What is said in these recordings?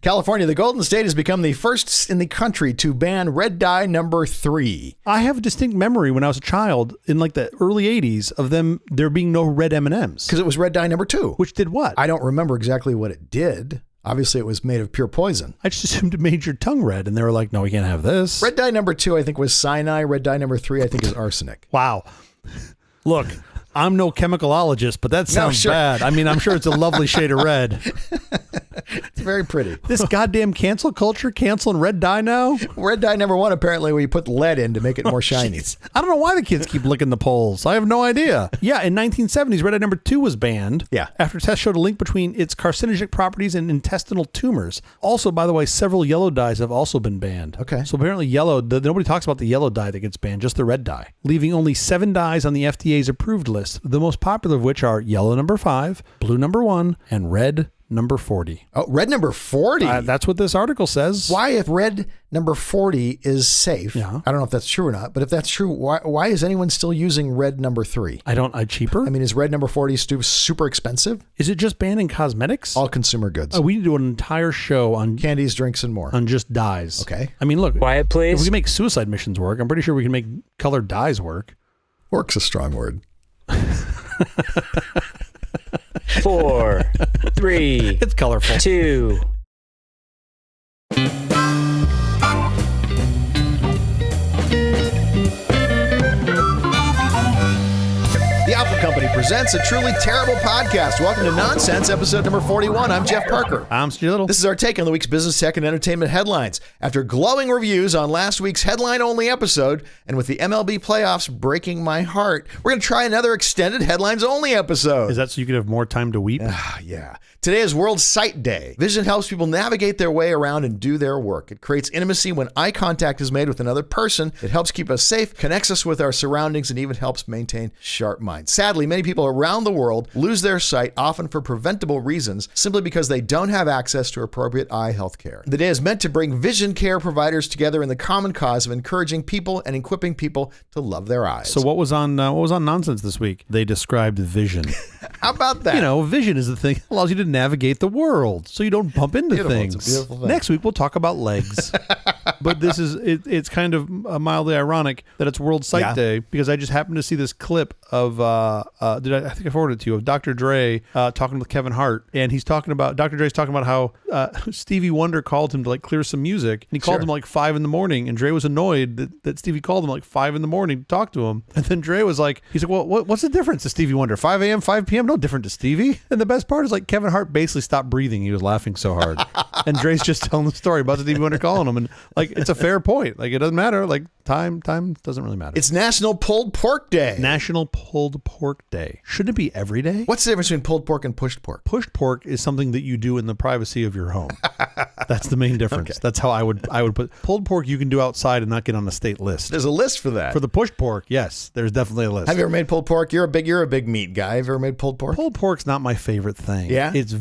California, the Golden State, has become the first in the country to ban red dye number 3. I have a distinct memory when I was a child in like the early 80s of there being no red M&Ms. Because it was red dye number 2. Which did what? I don't remember exactly what it did. Obviously, it was made of pure poison. I just assumed it made your tongue red, and they were like, no, we can't have this. Red dye number 2, I think, was cyanide. Red dye number 3, I think, is arsenic. Wow. Look, I'm no chemicalologist, but that sounds bad. I mean, I'm sure it's a lovely shade of red. It's very pretty. This goddamn cancel culture canceling red dye now? Red dye number 1, apparently, we put lead in to make it more shiny. I don't know why the kids keep licking the poles. I have no idea. Yeah, in 1970s, red dye number 2 was banned. Yeah. After tests showed a link between its carcinogenic properties and intestinal tumors. Also, by the way, several yellow dyes have also been banned. Okay. So apparently yellow, nobody talks about the yellow dye that gets banned, just the red dye. Leaving only 7 dyes on the FDA's approved list, the most popular of which are yellow number 5, blue number 1, and red number 40. Oh, red number 40? That's what this article says. Why, if red number 40 is safe, I don't know if that's true or not, but if that's true, why is anyone still using red number 3? Cheaper? I mean, is red number 40 super expensive? Is it just banned in cosmetics? All consumer goods. Oh, we need to do an entire show on candies, drinks, and more. On just dyes. Okay. I mean, look. Quiet, please. If we can make suicide missions work, I'm pretty sure we can make colored dyes work. Work's a strong word. 4, 3. It's colorful. 2. The Apple Company presents a truly terrible podcast. Welcome to Nonsense, episode number 41. I'm Jeff Parker. I'm Stu Little. This is our take on the week's business, tech, and entertainment headlines. After glowing reviews on last week's headline-only episode, and with the MLB playoffs breaking my heart, we're going to try another extended headlines-only episode. Is that so you could have more time to weep? Yeah. Today is World Sight Day. Vision helps people navigate their way around and do their work. It creates intimacy when eye contact is made with another person. It helps keep us safe, connects us with our surroundings, and even helps maintain sharp minds. Sadly, many people around the world lose their sight, often for preventable reasons, simply because they don't have access to appropriate eye health care. The day is meant to bring vision care providers together in the common cause of encouraging people and equipping people to love their eyes. So what was on Nonsense this week? They described vision. How about that? You know, vision is the thing that allows you to navigate the world so you don't bump into things. It's a beautiful thing. Next week, we'll talk about legs. But this is, it's kind of mildly ironic that it's World Sight Day, because I just happened to see this clip of, I think I forwarded it to you, of Dr. Dre talking with Kevin Hart. And Dr. Dre's talking about how Stevie Wonder called him to like clear some music. And he called him like 5 in the morning. And Dre was annoyed that Stevie called him like 5 in the morning to talk to him. And then Dre was like, he's like, well, what's the difference to Stevie Wonder? 5 a.m., 5 p.m., no different to Stevie. And the best part is like Kevin Hart basically stopped breathing. He was laughing so hard. And Dre's just telling the story about Stevie Wonder calling him. And like, it's a fair point. Like, it doesn't matter. Like, time doesn't really matter. It's National Pulled Pork Day. National Pulled Pork Day. Shouldn't it be every day? What's the difference between pulled pork and pushed pork? Pushed pork is something that you do in the privacy of your home. That's the main difference. Okay. That's how I would put pulled pork. You can do outside and not get on the state list. There's a list for that. For the pushed pork, yes, there's definitely a list. Have you ever made pulled pork? You're a big meat guy. Have you ever made pulled pork? Pulled pork's not my favorite thing. Yeah? It's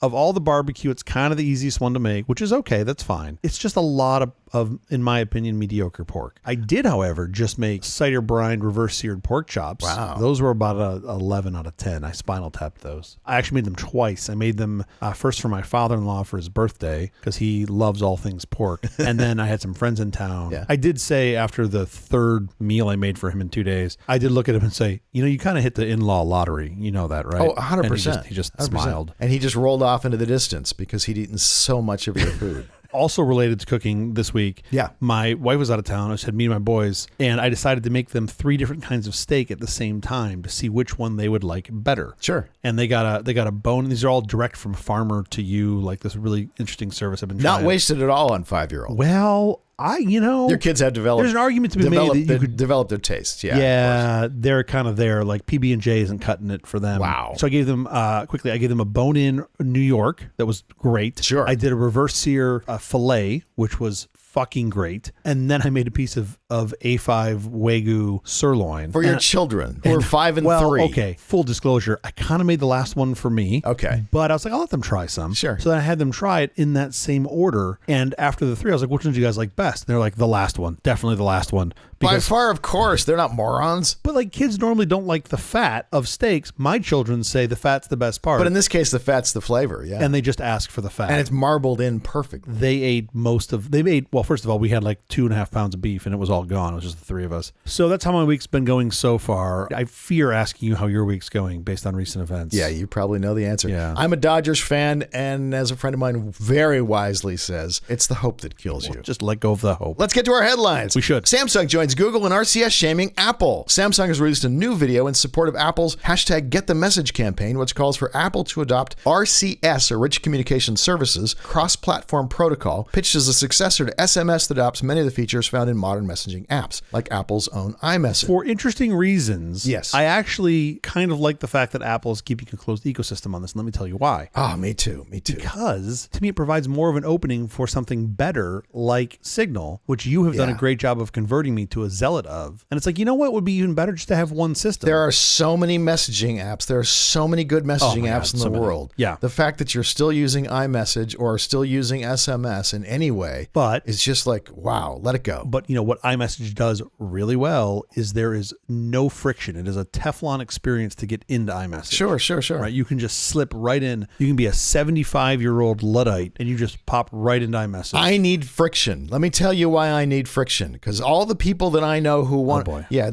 of all the barbecue, it's kind of the easiest one to make, which is okay. That's fine. It's just a lot of, in my opinion, mediocre pork. I did, however, just make cider brined reverse seared pork chops. Wow. Those were about a 11 out of 10. I spinal tapped those. I actually made them twice. I made them first for my father-in-law for his birthday, because he loves all things pork. And then I had some friends in town. Yeah. I did say after the third meal I made for him in 2 days, I did look at him and say, you kind of hit the in-law lottery. You know that, right? Oh, 100%. And he just 100%. smiled. And he just rolled off into the distance because he'd eaten so much of your food. Also related to cooking this week, my wife was out of town. I just had me and my boys, and I decided to make them 3 different kinds of steak at the same time to see which one they would like better. Sure. And they got a bone. These are all direct from farmer to you, like this really interesting service I've been trying. Not wasted at all on 5-year-old. Well, your kids have developed. There's an argument to be made that you could develop their tastes. Yeah. Yeah, they're kind of there. Like PB&J isn't cutting it for them. Wow. So I gave them I gave them a bone-in New York that was great. Sure. I did a reverse sear filet, which was fucking great. And then I made a piece of A5 Wagyu sirloin. For your children who are 5 and 3. Okay, full disclosure, I kind of made the last one for me. Okay. But I was like, I'll let them try some. Sure. So then I had them try it in that same order. And after the 3, I was like, which one do you guys like best? And they're like, the last one. Definitely the last one. By far, of course. They're not morons. But like kids normally don't like the fat of steaks. My children say the fat's the best part. But in this case, the fat's the flavor, yeah. And they just ask for the fat. And it's marbled in perfect. They ate well, first of all, we had like 2.5 pounds of beef and it was all gone. It was just the three of us. So that's how my week's been going so far. I fear asking you how your week's going based on recent events. Yeah, you probably know the answer. Yeah. I'm a Dodgers fan, and as a friend of mine very wisely says, it's the hope that kills you. Just let go of the hope. Let's get to our headlines. We should. Samsung joins Google in RCS shaming Apple. Samsung has released a new video in support of Apple's hashtag Get the Message campaign, which calls for Apple to adopt RCS, or Rich Communication Services, cross-platform protocol, pitched as a successor to SMS that adopts many of the features found in modern messaging apps, like Apple's own iMessage. For interesting reasons, yes. I actually kind of like the fact that Apple is keeping a closed ecosystem on this, and let me tell you why. Oh, me too. Because to me, it provides more of an opening for something better like Signal, which you have done a great job of converting me to a zealot of. And it's like, you know what would be even better? Just to have one system. There are so many messaging apps. There are so many good messaging apps in the world. Yeah. The fact that you're still using iMessage or still using SMS in any way, but it's just like, wow, let it go. But you know what iMessage does really well is there is no friction. It is a Teflon experience to get into iMessage. Sure. Right? You can just slip right in. You can be a 75-year-old Luddite and you just pop right into iMessage. I need friction. Let me tell you why I need friction. Because all the people that I know who want,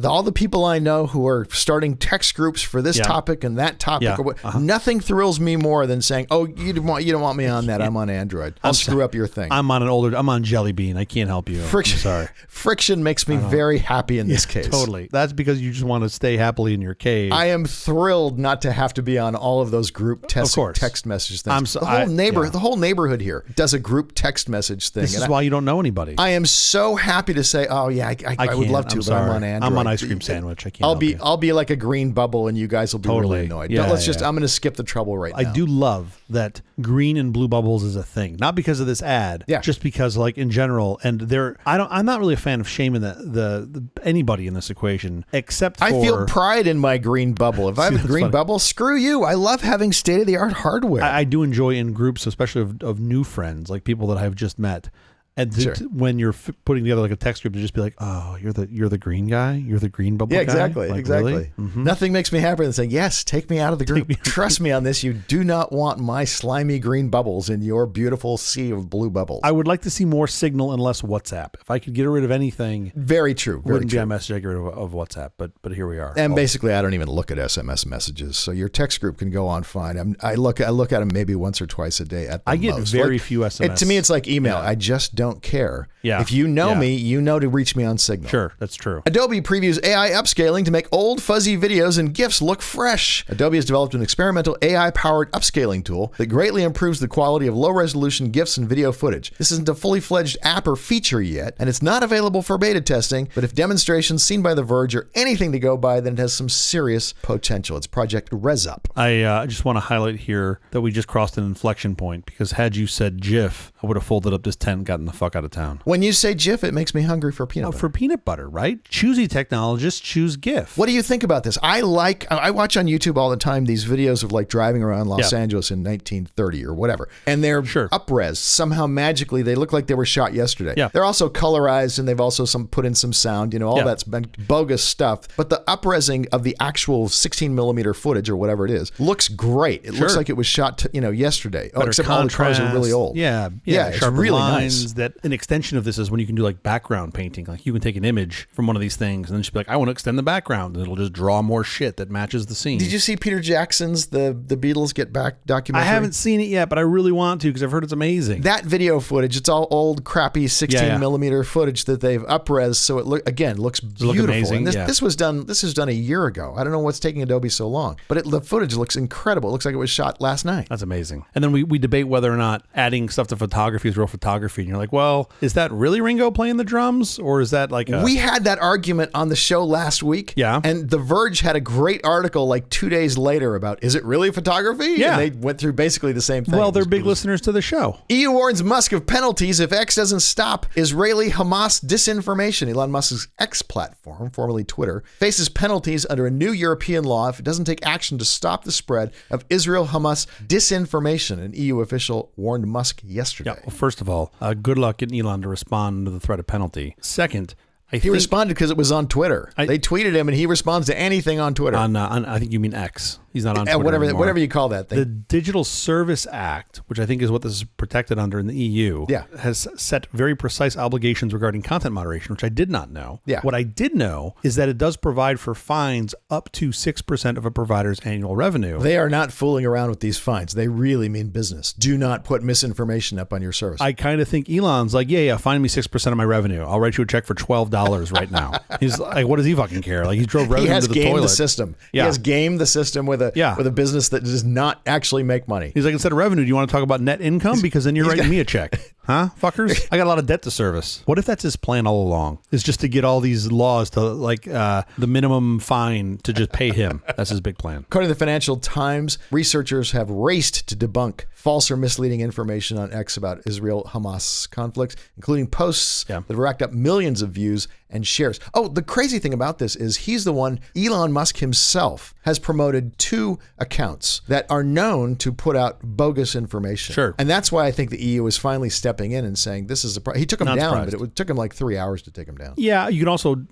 all the people I know who are starting text groups for this topic and that topic, nothing thrills me more than saying, "Oh, you don't want me on that. I'm on Android. I'll screw up your thing. I'm on Jelly Bean. I can't help you. Friction. I'm sorry. Friction makes me very happy in this case. Totally. That's because you just want to stay happily in your cave. I am thrilled not to have to be on all of those group text message things. The whole neighborhood here does a group text message thing. This is why you don't know anybody. I am so happy to say, oh yeah, I would love to, but I'm on Android. I'm on Ice Cream Sandwich. I can't. I'll be like a green bubble, and you guys will be really annoyed. Yeah, I'm going to skip the trouble right now. I do love that green and blue bubbles is a thing, not because of this ad, just because like in general. And I'm not really a fan of shaming the anybody in this equation, except for, I feel pride in my green bubble. If I have a green bubble, screw you. I love having state-of-the-art hardware. I do enjoy in groups, especially of new friends, like people that I've just met. And when you're putting together like a text group, to just be like, "Oh, you're the green guy. You're the green bubble guy." Exactly. Really? Mm-hmm. Nothing makes me happier than saying, "Yes, take me out of the group. Trust me on this. You do not want my slimy green bubbles in your beautiful sea of blue bubbles." I would like to see more Signal and less WhatsApp. If I could get rid of anything, very true. Wouldn't be iMessage. I get rid of WhatsApp, but here we are. And basically, I don't even look at SMS messages, so your text group can go on fine. I look at them maybe once or twice a day at the I get most. very few SMS. To me, it's like email. I just don't care. Yeah. If you know me, you know to reach me on Signal. Sure, that's true. Adobe previews AI upscaling to make old fuzzy videos and GIFs look fresh. Adobe has developed an experimental AI-powered upscaling tool that greatly improves the quality of low-resolution GIFs and video footage. This isn't a fully fledged app or feature yet, and it's not available for beta testing, but if demonstrations seen by The Verge are anything to go by, then it has some serious potential. It's Project RESUP. I just want to highlight here that we just crossed an inflection point, because had you said GIF, I would have folded up this tent and gotten the fuck out of town. When you say GIF, it makes me hungry for peanut butter. For peanut butter, right? Choosy technologists choose GIF. What do you think about this? I watch on YouTube all the time these videos of like driving around Los Angeles in 1930 or whatever. And they're up-res. Somehow magically, they look like they were shot yesterday. Yeah. They're also colorized, and they've also put in some sound, all that's been bogus stuff. But the up-resing of the actual 16 millimeter footage or whatever it is looks great. It looks like it was shot yesterday. Better except contrast. all the cars are really old. Yeah, it's really nice. That an extension of this is when you can do like background painting. Like you can take an image from one of these things and then just be like, I want to extend the background, and it'll just draw more shit that matches the scene. Did you see Peter Jackson's The Beatles Get Back documentary? I haven't seen it yet, but I really want to, because I've heard it's amazing. That video footage, it's all old, crappy 16 millimeter footage that they've up-res, so it looks beautiful. Amazing. And this was done a year ago. I don't know what's taking Adobe so long, but the footage looks incredible. It looks like it was shot last night. That's amazing. And then we debate whether or not adding stuff to photography is real photography. And you're like, well, is that really Ringo playing the drums, or is that like We had that argument on the show last week. Yeah. And The Verge had a great article like 2 days later about, is it really photography? Yeah. And they went through basically the same thing. Well, they're big listeners to the show. EU warns Musk of penalties if X doesn't stop Israeli-Hamas disinformation. Elon Musk's X platform, formerly Twitter, faces penalties under a new European law if it doesn't take action to stop the spread of Israel-Hamas disinformation, an EU official warned Musk yesterday. Yeah. Well, first of all, good luck getting Elon to respond to the threat of penalty. Second, He responded because it was on Twitter. They tweeted him, and he responds to anything on Twitter. On I think you mean X. He's not on Twitter anymore. Whatever you call that thing. The Digital Service Act, which I think is what this is protected under in the EU, has set very precise obligations regarding content moderation, which I did not know. Yeah. What I did know is that it does provide for fines up to 6% of a provider's annual revenue. They are not fooling around with these fines. They really mean business. Do not put misinformation up on your service. I kind of think Elon's like, yeah, fine me 6% of my revenue. I'll write you a check for $12 right now. He's like, what does he fucking care? Like, he drove revenue to the toilet. He has gamed the system. Yeah. He has gamed the system with a business that does not actually make money. He's like, instead of revenue, do you want to talk about net income? Because then you're writing me a check. Huh, fuckers? I got a lot of debt to service. What if that's his plan all along? Is just to get all these laws to like the minimum fine to just pay him. That's his big plan. According to the Financial Times, researchers have raced to debunk false or misleading information on X about Israel-Hamas conflicts, including posts that have racked up millions of views and shares. Oh, the crazy thing about this is he's the one, Elon Musk himself has promoted 2 accounts that are known to put out bogus information. Sure. And that's why I think the EU is finally stepping in and saying this is he took him down, but it took him like 3 hours to take him down. Yeah, you can also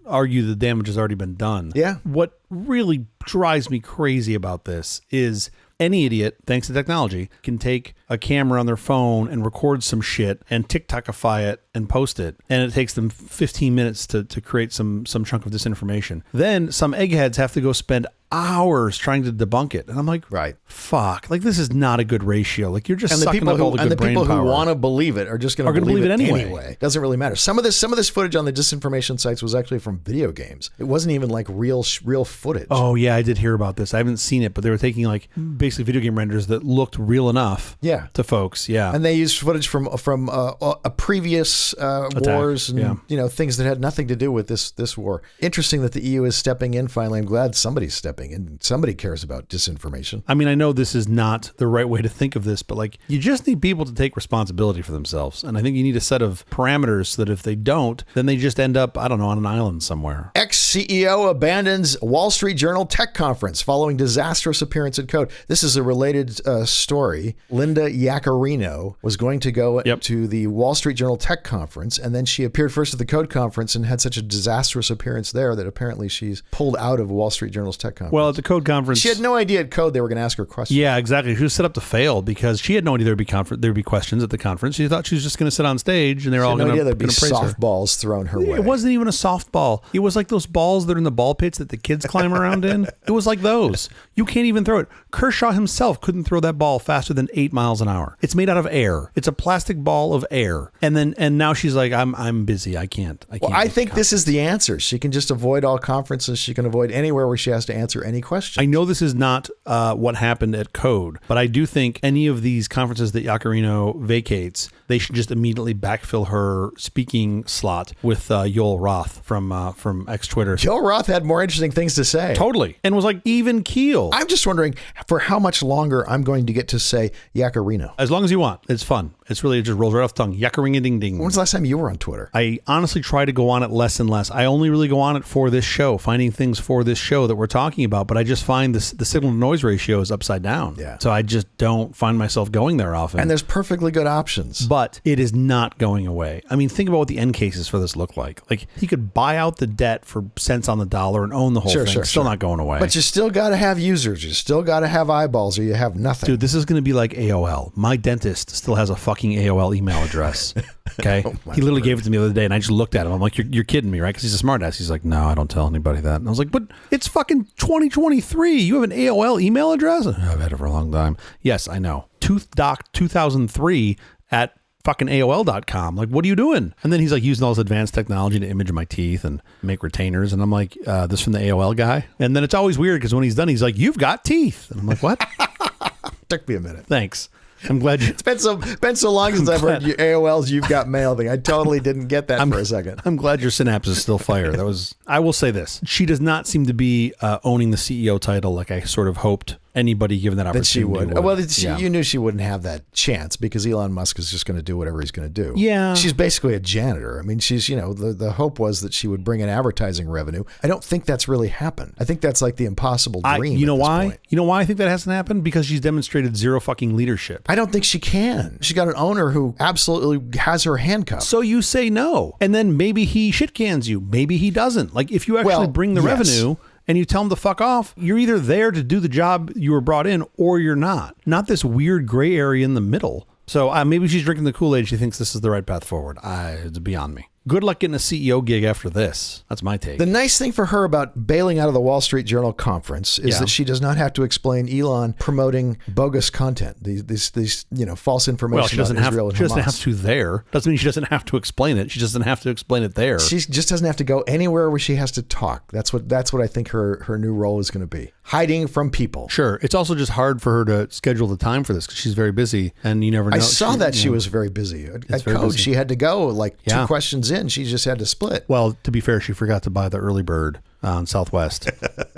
argue the damage has already been done. Yeah. What really drives me crazy about this is any idiot, thanks to technology, can take a camera on their phone and record some shit and TikTokify it and post it. And it takes them 15 minutes to create some chunk of disinformation. Then some eggheads have to go spend hours trying to debunk it. And I'm like, right, fuck, like this is not a good ratio. Like you're just sucking up all the good brain power. And the people who want to believe it are just going to believe it anyway. Doesn't really matter. Some of this footage on the disinformation sites was actually from video games. It wasn't even like real footage. Oh yeah, I did hear about this. I haven't seen it, but they were taking like basically video game renders that looked real enough to folks. Yeah. And they used footage from a previous wars and things that had nothing to do with this war. Interesting that the EU is stepping in finally. I'm glad somebody's stepping and somebody cares about disinformation. I mean, I know this is not the right way to think of this, but like you just need people to take responsibility for themselves. And I think you need a set of parameters so that if they don't, then they just end up, I don't know, on an island somewhere. Ex-CEO abandons Wall Street Journal tech conference following disastrous appearance at Code. This is a related story. Linda Yaccarino was going to go to the Wall Street Journal tech conference, and then she appeared first at the Code conference and had such a disastrous appearance there that apparently she's pulled out of Wall Street Journal's tech conference. Well, at the Code conference, she had no idea at Code they were going to ask her questions. Yeah, exactly. She was set up to fail because she had no idea there'd be questions at the conference. She thought she was just going to sit on stage and they were all going to praise her. Softballs thrown her way. It wasn't even a softball. It was like those balls that are in the ball pits that the kids climb around in. It was like those. You can't even throw it. Kershaw himself couldn't throw that ball faster than 8 miles an hour. It's made out of air. It's a plastic ball of air. And now she's like, I'm busy. I can't. I think this is the answer. She can just avoid all conferences. She can avoid anywhere where she has to answer any question. I know this is not what happened at Code, but I do think any of these conferences that Yaccarino vacates, they should just immediately backfill her speaking slot with Yoel Roth from ex-Twitter. Yoel Roth had more interesting things to say. Totally. And was like even keel. I'm just wondering for how much longer I'm going to get to say Yaccarino. As long as you want. It's fun. It's really, it just rolls right off the tongue. Yaccaring-a-ding-ding. When was the last time you were on Twitter? I honestly try to go on it less and less. I only really go on it for this show, finding things for this show that we're talking about, but I just find the signal to noise ratio is upside down. Yeah. So I just don't find myself going there often. And there's perfectly good options. But it is not going away. I mean, think about what the end cases for this look like. Like he could buy out the debt for cents on the dollar and own the whole thing. It's still not going away. But you still got to have users. You still got to have eyeballs or you have nothing. Dude, this is going to be like AOL. My dentist still has a fucking AOL email address. Okay. He literally gave it to me the other day and I just looked at him. I'm like, you're kidding me, right? Because he's a smart ass. He's like, no, I don't tell anybody that. And I was like, but it's fucking 2023. You have an AOL email address? I've had it for a long time. Yes, I know. ToothDoc2003 at fucking AOL.com. Like, what are you doing? And then he's like using all this advanced technology to image my teeth and make retainers. And I'm like, this from the AOL guy? And then it's always weird because when he's done, he's like, you've got teeth. And I'm like, what? Took me a minute. Thanks. I'm glad you... It's been so long since I've heard your AOL's You've Got Mail thing. I totally didn't get that for a second. I'm glad your synapses still fire. I will say this. She does not seem to be owning the CEO title like I sort of hoped anybody given that opportunity. That she would. would. Well, Yeah. you knew she wouldn't have that chance because Elon Musk is just going to do whatever he's going to do. Yeah. She's basically a janitor. I mean, she's, the hope was that she would bring in advertising revenue. I don't think that's really happened. I think that's like the impossible dream. You know at this why? point. You know why I think that hasn't happened? Because she's demonstrated zero fucking leadership. I don't think she can. She got an owner who absolutely has her handcuffed. So you say no, and then maybe he shit cans you. Maybe he doesn't. Like if you actually bring the revenue and you tell him to fuck off, you're either there to do the job you were brought in or you're not. Not this weird gray area in the middle. So maybe she's drinking the Kool-Aid. She thinks this is the right path forward. It's beyond me. Good luck getting a CEO gig after this. That's my take. The nice thing for her about bailing out of the Wall Street Journal conference is that she does not have to explain Elon promoting bogus content. These false information. Well, she doesn't about have. Israel and She doesn't Hamas. have to there. Doesn't mean she doesn't have to explain it. She doesn't have to explain it there. She just doesn't have to go anywhere where she has to talk. That's what I think her new role is going to be. Hiding from people. Sure. It's also just hard for her to schedule the time for this because she's very busy, and you never know. I saw that she was very busy. At very Code, busy. she had to go two questions in. She just had to split. Well, to be fair, she forgot to buy the early bird on Southwest,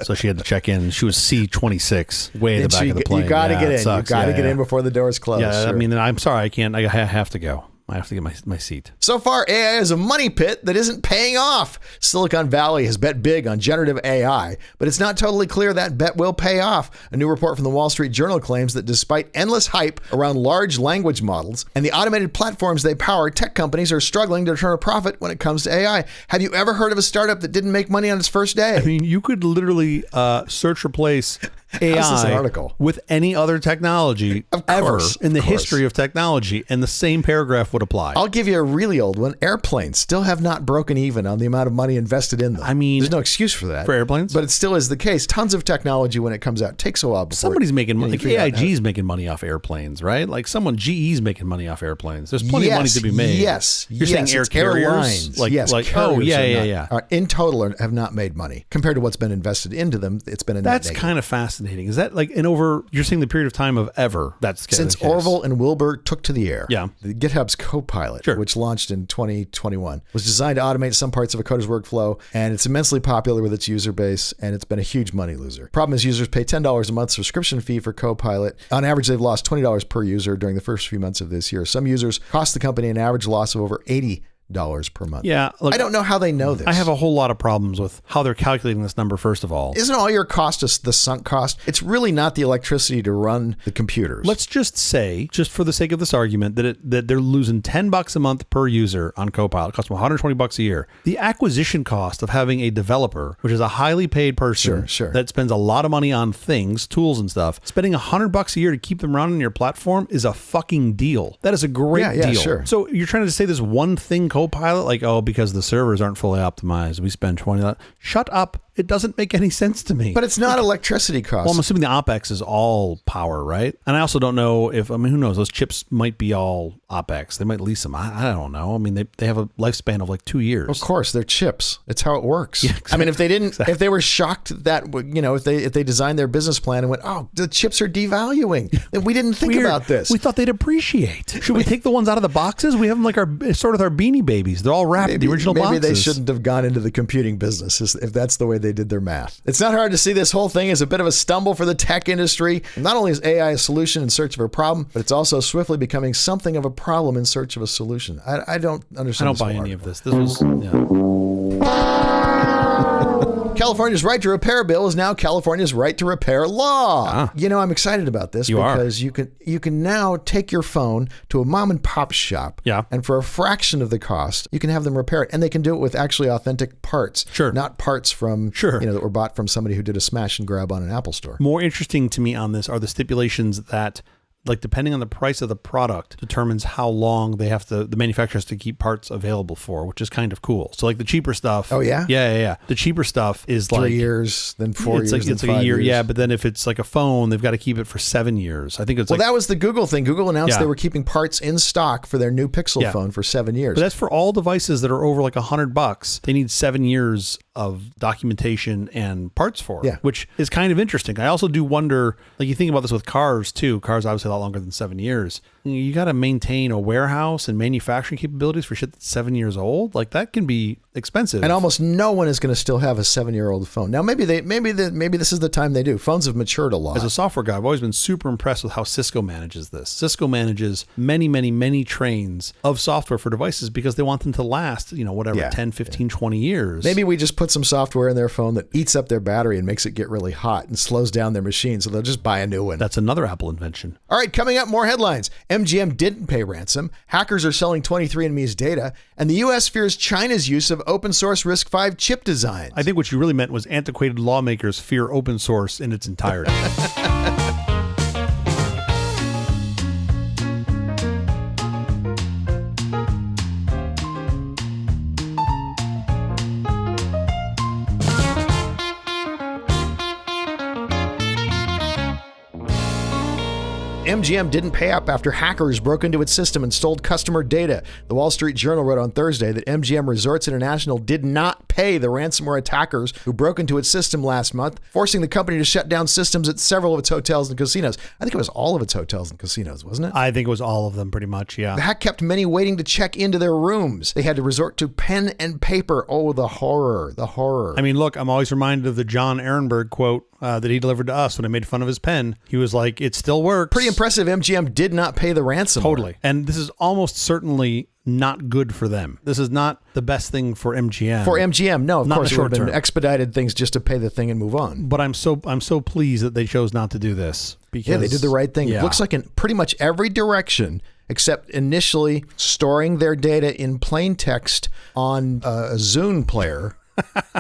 so she had to check in. She was C26, way at the back of the plane. You got to get in. You Sucks. got to get in before the doors close. Yeah, sure. I mean, I'm sorry, I can't. I have to go. I have to get my seat. So far, AI is a money pit that isn't paying off. Silicon Valley has bet big on generative AI, but it's not totally clear that bet will pay off. A new report from the Wall Street Journal claims that despite endless hype around large language models and the automated platforms they power, tech companies are struggling to turn a profit when it comes to AI. Have you ever heard of a startup that didn't make money on its first day? I mean, you could literally search replace this an AI article? with any other technology ever in the history of technology, and the same paragraph would apply. I'll give you a really old one. Airplanes still have not broken even on the amount of money invested in them. I mean, there's no excuse for that. for airplanes? But it still is the case. Tons of technology when it comes out takes a while before Somebody's making money. you Like figure out AIG's making money off airplanes, right? Like GE's making money off airplanes. There's plenty of money to be made. Yes. You're saying yes, air it's carriers? airlines. Like, yes, like carriers oh, yeah, are yeah, not- yeah. are- in total have not made money. Compared to what's been invested into them, it's been a net That's negative. kind of fascinating. Is that like over, you're saying the period of time of ever? That's Since the case. Orville and Wilbur took to the air. Yeah. The GitHub's Copilot, Sure. which launched in 2021, was designed to automate some parts of a coder's workflow, and it's immensely popular with its user base, and it's been a huge money loser. Problem is, users pay $10 a month subscription fee for Copilot. On average, they've lost $20 per user during the first few months of this year. Some users cost the company an average loss of over $80 per month. Yeah. Look, I don't know how they know this. I have a whole lot of problems with how they're calculating this number, first of all. Isn't all your cost just the sunk cost? It's really not the electricity to run the computers. Let's just say, just for the sake of this argument, that they're losing $10 a month per user on Copilot. It costs them $120 a year. The acquisition cost of having a developer, which is a highly paid person Sure. that spends a lot of money on things, tools and stuff, spending $100 a year to keep them running your platform is a fucking deal. That is a great Yeah, deal. sure. So you're trying to say this one thing Copilot, like, oh, because the servers aren't fully optimized, we spend $20. Shut up. It doesn't make any sense to me. But it's not electricity costs. Well, I'm assuming the OpEx is all power, right? And I also don't know if, I mean, who knows? Those chips might be all OpEx. They might lease them. I don't know. I mean, they have a lifespan of like 2 years. Of course, they're chips. It's how it works. Yeah, exactly. I mean, if they didn't, if they were shocked that, if they designed their business plan and went, oh, the chips are devaluing, then we didn't think Weird. about this. We thought they'd appreciate. Should we take the ones out of the boxes? We have them like sort of our Beanie Babies. They're all wrapped in the original boxes. Maybe they shouldn't have gone into the computing business if that's the way they did their math. It's not hard to see this whole thing as a bit of a stumble for the tech industry. Not only is AI a solution in search of a problem, but it's also swiftly becoming something of a problem in search of a solution. I don't understand. I don't buy any of this. This was, yeah. California's right to repair bill is now California's right to repair law. I'm excited about this because you can now take your phone to a mom and pop shop. Yeah. And for a fraction of the cost, you can have them repair it. And they can do it with actually authentic parts. Sure. Not parts from, that were bought from somebody who did a smash and grab on an Apple store. More interesting to me on this are the stipulations that, like, depending on the price of the product, determines how long the manufacturer has to keep parts available for, which is kind of cool. So, like, the cheaper stuff. Oh, yeah? Yeah. The cheaper stuff is like 3 years, then 4 years, then it's like 5 a year. years. Yeah, but then if it's like a phone, they've got to keep it for 7 years. I think it's that was the Google thing. Google announced Yeah. they were keeping parts in stock for their new Pixel Yeah. phone for 7 years. But that's for all devices that are over like $100. They need 7 years of documentation and parts for, Yeah. which is kind of interesting. I also do wonder, like, you think about this with cars too. Cars obviously a lot longer than 7 years. you got to maintain a warehouse and manufacturing capabilities for shit that's 7 years old. Like that can be expensive. And almost no one is going to still have a 7-year-old phone. Now, maybe this is the time they do. Phones have matured a lot. As a software guy, I've always been super impressed with how Cisco manages this. Cisco manages many, many, many trains of software for devices because they want them to last, 10, 15, 20 years. Maybe we just put some software in their phone that eats up their battery and makes it get really hot and slows down their machine, so they'll just buy a new one. That's another Apple invention. All right, coming up, more headlines. MGM didn't pay ransom. Hackers are selling 23andMe's data. And the U.S. fears China's use of open source RISC-V chip designs. I think what you really meant was antiquated lawmakers fear open source in its entirety. MGM didn't pay up after hackers broke into its system and stole customer data. The Wall Street Journal wrote on Thursday that MGM Resorts International did not pay the ransomware attackers who broke into its system last month, forcing the company to shut down systems at several of its hotels and casinos. I think it was all of its hotels and casinos, wasn't it? I think it was all of them pretty much, yeah. The hack kept many waiting to check into their rooms. They had to resort to pen and paper. Oh, the horror, the horror. I mean, look, I'm always reminded of the John Ehrenberg quote that he delivered to us when I made fun of his pen. He was like, it still works. Pretty impressive. MGM did not pay the ransom. Totally. And this is almost certainly not good for them. This is not the best thing for MGM. For MGM, no, of Not course, in it the would have short been term. expedited things just to pay the thing and move on. But I'm so pleased that they chose not to do this. Because, Yeah, they did the right thing. Yeah. It looks like in pretty much every direction, except initially storing their data in plain text on a Zune player.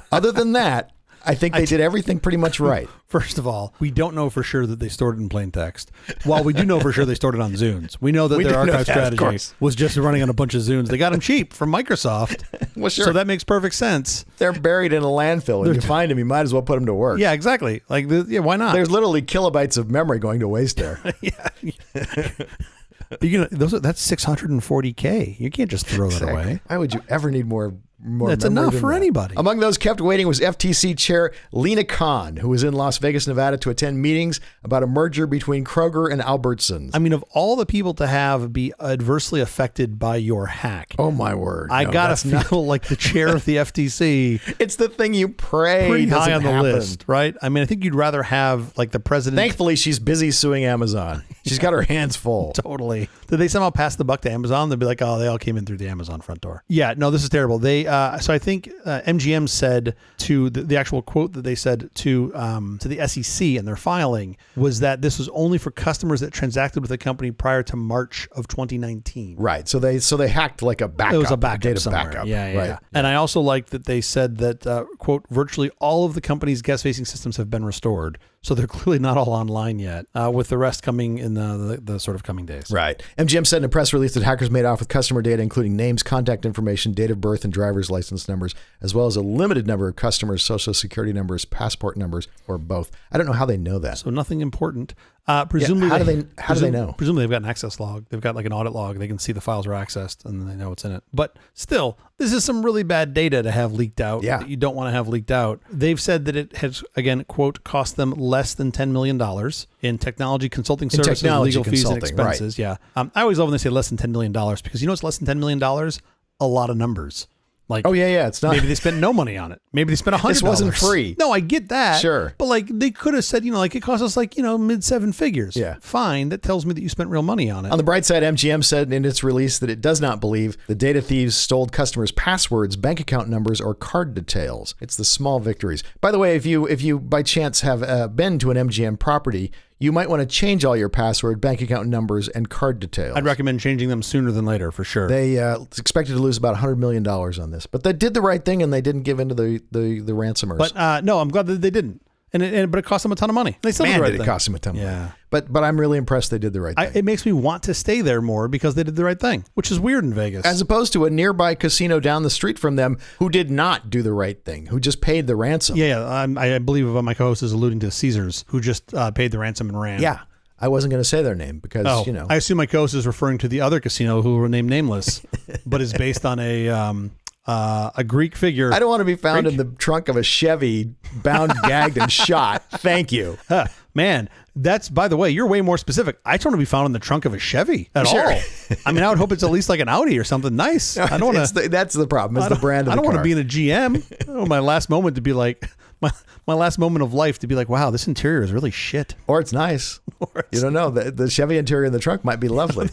Other than that, I think they did everything pretty much right. First of all, we don't know for sure that they stored it in plain text. While we do know for sure they stored it on Zunes. We know that We their do know archive that, of strategy course. was just running on a bunch of Zunes. They got them cheap from Microsoft. Well, sure. So that makes perfect sense. They're buried in a landfill, and you find them, you might as well put them to work. Yeah, exactly. Like, why not? There's literally kilobytes of memory going to waste there. That's 640K. You can't just throw that away. Why would you ever need more That's memory enough than for that? anybody. Among those kept waiting was FTC Chair Lena Khan, who was in Las Vegas, Nevada to attend meetings about a merger between Kroger and Albertsons. I mean, of all the people to have be adversely affected by your hack, Oh, my word. I No, gotta that's feel not- like the chair of the FTC It's the thing you pray pretty doesn't high on the happen. list, right? I mean, I think you'd rather have like the president. Thankfully, she's busy suing Amazon. She's got her hands full. Totally. Did they somehow pass the buck to Amazon? They'd be like, oh, they all came in through the Amazon front door. Yeah, no, this is terrible. They, so I think MGM said to the actual quote that they said to the SEC in their filing was that this was only for customers that transacted with the company prior to March of 2019. Right. So they hacked like a backup. It was a backup data somewhere. backup. Yeah. Right. And I also like that they said that, quote, virtually all of the company's guest-facing systems have been restored. So they're clearly not all online yet, with the rest coming in the sort of coming days. Right. MGM said in a press release that hackers made off with customer data, including names, contact information, date of birth, and driver's license numbers, as well as a limited number of customers' social security numbers, passport numbers, or both. I don't know how they know that. So nothing important. Presumably, how do they know? Presumably, they've got an access log. They've got like an audit log. They can see the files are accessed, and they know what's in it. But still, this is some really bad data to have leaked out. Yeah. That you don't want to have leaked out. They've said that it has, again, quote, cost them less than $10 million in technology consulting services, technology legal fees, and consulting, right. expenses. Yeah. I always love when they say less than $10 million because you know what's less than $10 million? A lot of numbers. Like, Oh, yeah. It's not. maybe they spent no money on it. Maybe they spent $100. This wasn't free. No, I get that. Sure. But like they could have said, like it cost us like, mid seven figures. Yeah. Fine. That tells me that you spent real money on it. On the bright side, MGM said in its release that it does not believe the data thieves stole customers' passwords, bank account numbers, or card details. It's the small victories. By the way, if you by chance have been to an MGM property, you might want to change all your password, bank account numbers, and card details. I'd recommend changing them sooner than later for sure. They expected to lose about $100 million on this, but they did the right thing and they didn't give in to the ransomers. But no, I'm glad that they didn't. But it cost them a ton of money. They still did Man, the right did it thing. cost them a ton of Yeah. money. But I'm really impressed they did the right thing. It makes me want to stay there more because they did the right thing, which is weird in Vegas. As opposed to a nearby casino down the street from them who did not do the right thing, who just paid the ransom. I believe my co-host is alluding to Caesars, who just paid the ransom and ran. Yeah. I wasn't going to say their name because, I assume my co-host is referring to the other casino who were named nameless, but is based on a Greek figure. I don't want to be found in the trunk of a Chevy, bound, gagged, and shot. Thank you. Man, That's, by the way, you're way more specific. I just want to be found in the trunk of a Chevy at Sure. all. I mean, I would hope it's at least like an Audi or something nice. I don't want to. That's the problem. It's the brand of the I don't want car. to be in a GM. I don't want my last moment to be like my last moment of life to be like, wow, this interior is really shit. Or it's nice. You don't know. The Chevy interior in the trunk might be lovely.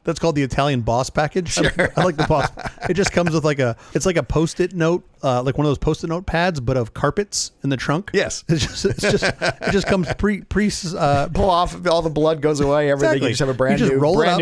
That's called the Italian boss package. Sure. I like the boss. It just comes with it's like a Post-it note, like one of those Post-it note pads, but of carpets in the trunk. Yes. It just comes pre pull off, all the blood goes away. Everything. Exactly. You just have a You just roll it up.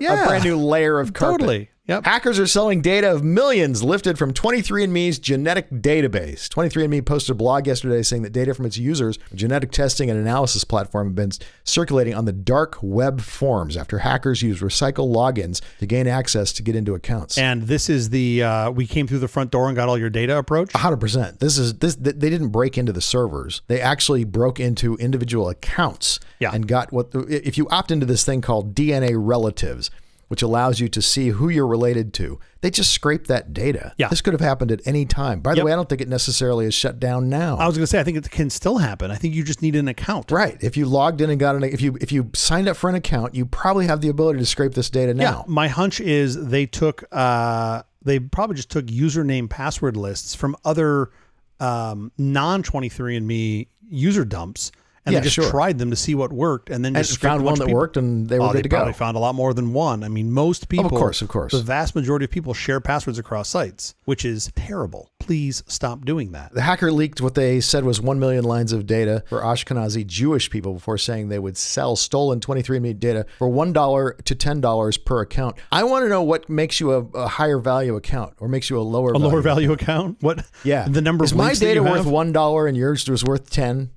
Yeah. a brand new layer of carpet. Totally. Yep. Hackers are selling data of millions lifted from 23andMe's genetic database. 23andMe posted a blog yesterday saying that data from its users, a genetic testing and analysis platform, have been circulating on the dark web forums after hackers used recycle logins to gain access to get into accounts. And this is the we came through the front door and got all your data approach. 100%. They didn't break into the servers. They actually broke into individual accounts and got if you opt into this thing called DNA relatives, which allows you to see who you're related to. They just scrape that data. Yeah. This could have happened at any time. By the way, I don't think it necessarily is shut down now. I was going to say, I think it can still happen. I think you just need an account. Right. If you logged in and got if you signed up for an account, you probably have the ability to scrape this data now. Yeah. My hunch is they probably just took username password lists from other non-23andMe user dumps. And they just tried them to see what worked, and then just found one that worked, and they were good to go. They probably found a lot more than one. I mean, most people, of course, the vast majority of people share passwords across sites, which is terrible. Please stop doing that. The hacker leaked what they said was 1 million lines of data for Ashkenazi Jewish people before saying they would sell stolen 23andMe data for $1 to $10 per account. I want to know what makes you a higher value account or makes you a lower value account. What? Yeah, the number is of my links data that you worth have? $1 and yours was worth 10?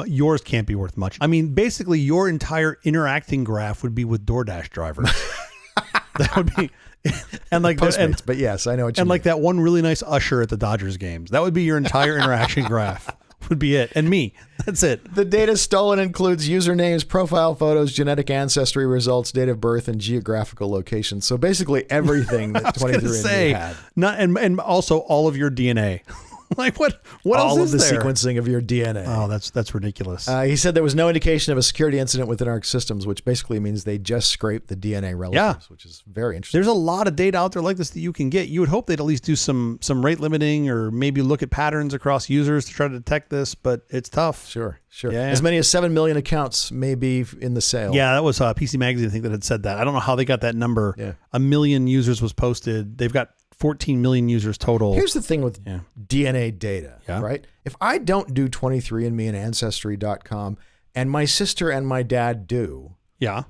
Yours can't be worth much. I mean, basically, your entire interacting graph would be with DoorDash drivers. That would be, and like Postmates, but yes, I know what you mean. And like that one really nice usher at the Dodgers games. That would be your entire interaction graph. Would be it, and me. That's it. The data stolen includes usernames, profile photos, genetic ancestry results, date of birth, and geographical location. So basically everything that 23andMe had. And also all of your DNA. Like what else is there? All of the sequencing of your DNA. Oh, that's ridiculous. He said there was no indication of a security incident within our systems, which basically means they just scraped the DNA relatives, which is very interesting. There's a lot of data out there like this that you can get. You would hope they'd at least do some rate limiting or maybe look at patterns across users to try to detect this, but it's tough. Sure. Yeah. As many as 7 million accounts may be in the sale. Yeah, that was PC Magazine, I think, that had said that. I don't know how they got that number. Yeah. 1 million users was posted. They've got 14 million users total. Here's the thing with DNA data, right? If I don't do 23andMe and Ancestry.com and my sister and my dad do,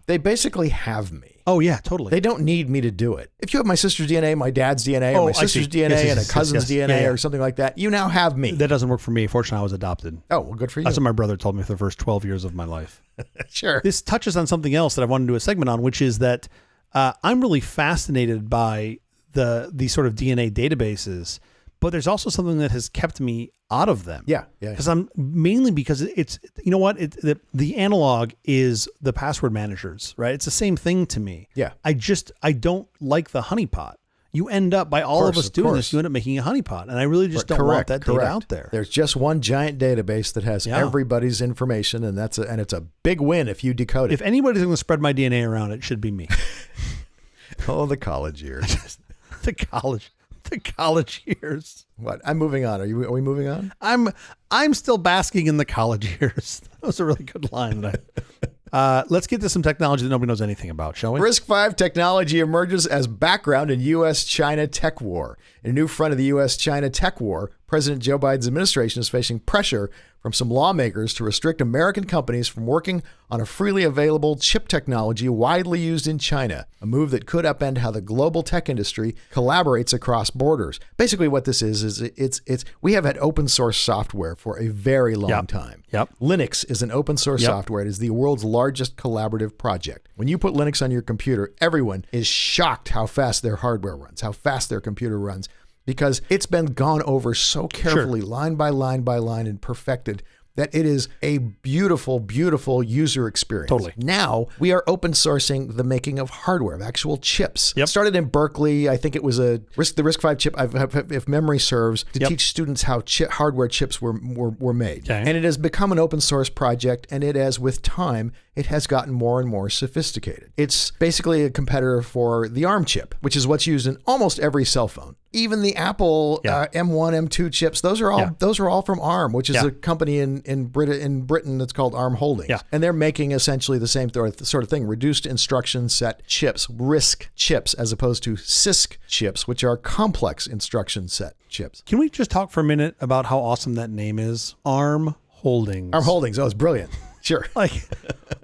they basically have me. Oh, yeah, totally. They don't need me to do it. If you have my sister's DNA, my dad's DNA, or my sister's DNA and a cousin's DNA or something like that, you now have me. That doesn't work for me. Fortunately, I was adopted. Oh, well, good for you. That's what my brother told me for the first 12 years of my life. Sure. This touches on something else that I wanted to do a segment on, which is that I'm really fascinated by these sort of DNA databases, but there's also something that has kept me out of them. Yeah. Because because it's, you know what? The analog is the password managers, right? It's the same thing to me. Yeah. I don't like the honeypot. You end up, by all of us doing this, you end up making a honeypot. And I really just don't want that data out there. There's just one giant database that has everybody's information, and it's a big win if you decode it. If anybody's going to spread my DNA around, it should be me. Oh, the college years. The college years. What? I'm moving on. Are we moving on? I'm still basking in the college years. That was a really good line. Let's get to some technology that nobody knows anything about, shall we? RISC-V technology emerges as background in U.S.-China tech war. In a new front of the U.S.-China tech war, President Joe Biden's administration is facing pressure from some lawmakers to restrict American companies from working on a freely available chip technology widely used in China, a move that could upend how the global tech industry collaborates across borders. Basically what this is we have had open source software for a very long time. Linux is an open source software. It is the world's largest collaborative project. When you put Linux on your computer, everyone is shocked how fast their hardware runs, how fast their computer runs, because it's been gone over so carefully, line by line by line, and perfected that it is a beautiful, beautiful user experience. Totally. Now we are open sourcing the making of hardware, of actual chips. Yep. Started in Berkeley. I think it was the RISC-V chip, if memory serves, to teach students how hardware chips were made. Okay. And it has become an open source project, and it has, with time, it has gotten more and more sophisticated. It's basically a competitor for the ARM chip, which is what's used in almost every cell phone. Even the Apple M1, M2 chips, those are all from ARM, which is a company in Britain that's called ARM Holdings. Yeah. And they're making essentially the same sort of thing, reduced instruction set chips, RISC chips, as opposed to CISC chips, which are complex instruction set chips. Can we just talk for a minute about how awesome that name is? ARM Holdings. ARM Holdings, it's brilliant. Sure. Like,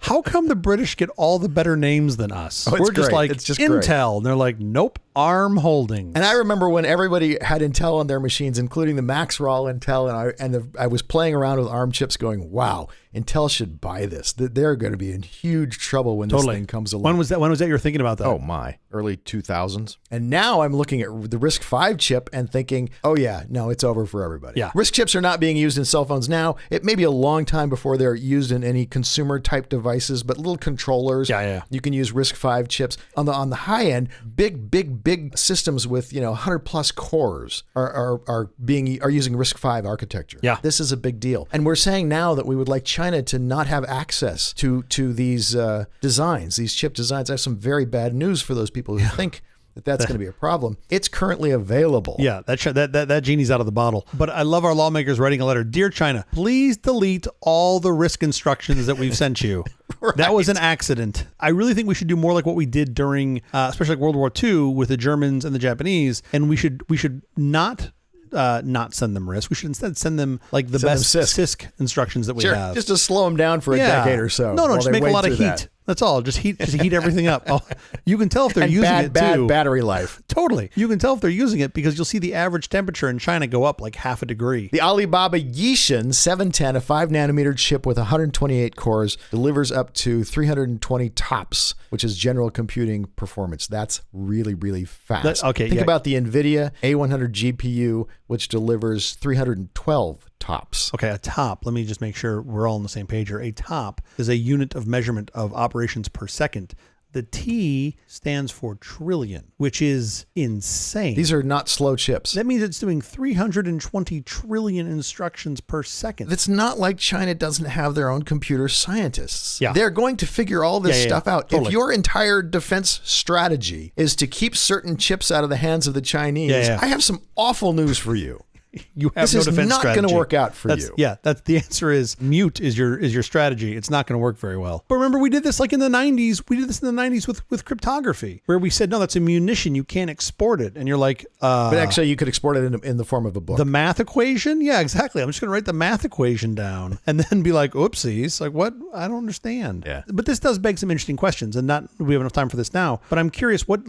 how come the British get all the better names than us? Oh, We're just great. like It's just Intel. And they're like, nope, ARM Holdings. And I remember when everybody had Intel on their machines, including the Macs were all Intel, and I was playing around with ARM chips going, wow, Intel should buy this. They're going to be in huge trouble when this thing comes along. When was that you were thinking about that? Oh my, early 2000s. And now I'm looking at the RISC-V chip and thinking, oh yeah, no, it's over for everybody. Yeah. RISC chips are not being used in cell phones now. It may be a long time before they're used in any consumer type devices, but little controllers. Yeah. You can use RISC-V chips. On the high end, big systems with 100 plus cores are using RISC-V architecture. Yeah. This is a big deal. And we're saying now that we would like China to not have access to these designs, these chip designs. I have some very bad news for those people who think that's going to be a problem. It's currently available. Yeah, that genie's out of the bottle. But I love our lawmakers writing a letter. Dear China, please delete all the RISC instructions that we've sent you. Right. That was an accident. I really think we should do more like what we did during, especially like World War II with the Germans and the Japanese. And we should not send them RISC. We should instead send them like the best CISC instructions that we have. Just to slow them down for a decade or so. No, just make a lot of heat. That's all. Just heat everything up. Oh, you can tell if they're using it too. Bad battery life. Totally. You can tell if they're using it because you'll see the average temperature in China go up like half a degree. The Alibaba Yixin 710, a 5 nanometer chip with 128 cores, delivers up to 320 TOPS, which is general computing performance. That's really, really fast. Think about the NVIDIA A100 GPU, which delivers 312 TOPS. Okay, a top. Let me just make sure we're all on the same page here. A top is a unit of measurement of operations per second. The T stands for trillion, which is insane. These are not slow chips. That means it's doing 320 trillion instructions per second. It's not like China doesn't have their own computer scientists. Yeah. They're going to figure all this stuff out. Totally. If your entire defense strategy is to keep certain chips out of the hands of the Chinese, I have some awful news for you. You have this no is defense not strategy. going to work out for you. Yeah, that's the answer. Is mute is your strategy. It's not going to work very well. But remember, we did this like in the 90s. We did this in the 90s with cryptography, where we said, no, that's a munition. You can't export it. And you're like, but actually, you could export it in the form of a book. The math equation? Yeah, exactly. I'm just going to write the math equation down and then be like, oopsies. Like, what? I don't understand. Yeah. But this does beg some interesting questions, and we have enough time for this now. But I'm curious, what